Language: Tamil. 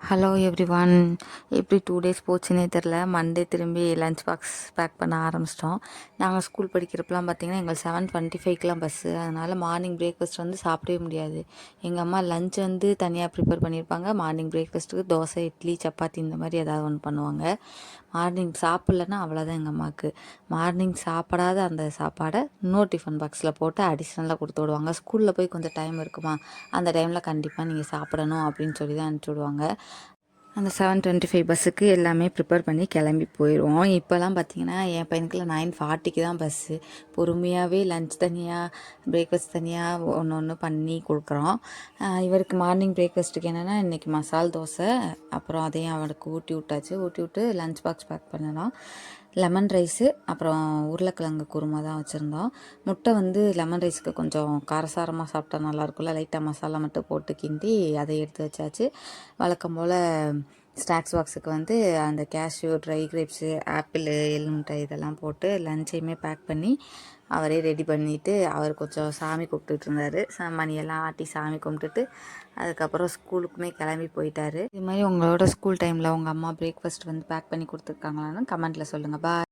Hello everyone. எப்படி 2 டேஸ் போச்சுன்னே தெரில. மண்டே திரும்பி லஞ்ச் பாக்ஸ் பேக் பண்ண ஆரம்பிச்சிட்டோம். நாங்கள் ஸ்கூல் படிக்கிறப்பலாம் பார்த்திங்கன்னா எங்களுக்கு 7:25க்கெலாம் பஸ்ஸு. அதனால் மார்னிங் பிரேக்ஃபாஸ்ட் வந்து சாப்பிடவே முடியாது. எங்கள் அம்மா லஞ்ச் வந்து தனியாக ப்ரிப்பேர் பண்ணியிருப்பாங்க. மார்னிங் பிரேக்ஃபாஸ்ட்டுக்கு தோசை, இட்லி, சப்பாத்தி இந்த மாதிரி ஏதாவது ஒன்று பண்ணுவாங்க. மார்னிங் சாப்பிட்லன்னா அவ்வளோதான் எங்கள் அம்மாவுக்கு. மார்னிங் சாப்பிடாத அந்த சாப்பாடை இன்னொரு டிஃபன் பாக்ஸில் போட்டு அடிஷ்னலாக கொடுத்து விடுவாங்க. ஸ்கூலில் போய் கொஞ்சம் டைம் இருக்குமா, அந்த டைமில் கண்டிப்பாக நீங்கள் சாப்பிடணும் அப்படின்னு சொல்லி தான் அனுப்பிச்சி விடுவாங்க. அந்த 7:25 பஸ்ஸுக்கு எல்லாமே ப்ரிப்பேர் பண்ணி கிளம்பி போயிடுவோம். இப்போலாம் பார்த்திங்கன்னா என் பையனுக்குலாம் 9:40க்கு தான் பஸ்ஸு. பொறுமையாகவே லஞ்ச் தனியாக, பிரேக்ஃபாஸ்ட் தனியாக ஒன்று ஒன்று பண்ணி கொடுக்குறோம். இவருக்கு மார்னிங் பிரேக்ஃபாஸ்ட்டுக்கு என்னென்னா இன்றைக்கி மசால் தோசை, அப்புறம் அதையும் அவனுக்கு ஊட்டி விட்டாச்சு. ஊட்டி விட்டு லஞ்ச் பாக்ஸ் பேக் பண்ணணும். லெமன் ரைஸு, அப்புறம் உருளைக்கிழங்கு குருமா தான் வச்சுருந்தோம். முட்டை வந்து லெமன் ரைஸுக்கு கொஞ்சம் காரசாரமாக சாப்பிட்டா நல்லாயிருக்கும்ல, லைட்டாக மசாலா மட்டும் போட்டு கிண்டி அதை எடுத்து வச்சாச்சு. வழக்கம் போல் ஸ்நாக்ஸ் பாக்ஸுக்கு வந்து அந்த கேஷ்யூ, ட்ரை கிரேப்ஸு, ஆப்பிள், எள்ளுமுட்டை இதெல்லாம் போட்டு லஞ்சையுமே பேக் பண்ணி அவரே ரெடி பண்ணிவிட்டு அவர் கொஞ்சம் சாமி கும்பிட்டுட்டு இருந்தார். மணியெல்லாம் ஆட்டி சாமி கும்பிட்டுட்டு அதுக்கப்புறம் ஸ்கூலுக்குமே கிளம்பி போயிட்டார். இது மாதிரி உங்களோட ஸ்கூல் டைமில் உங்கள் அம்மா பிரேக்ஃபாஸ்ட் வந்து பேக் பண்ணி கொடுத்துருக்காங்களான்னு கமெண்ட்டில் சொல்லுங்கள். பாய்.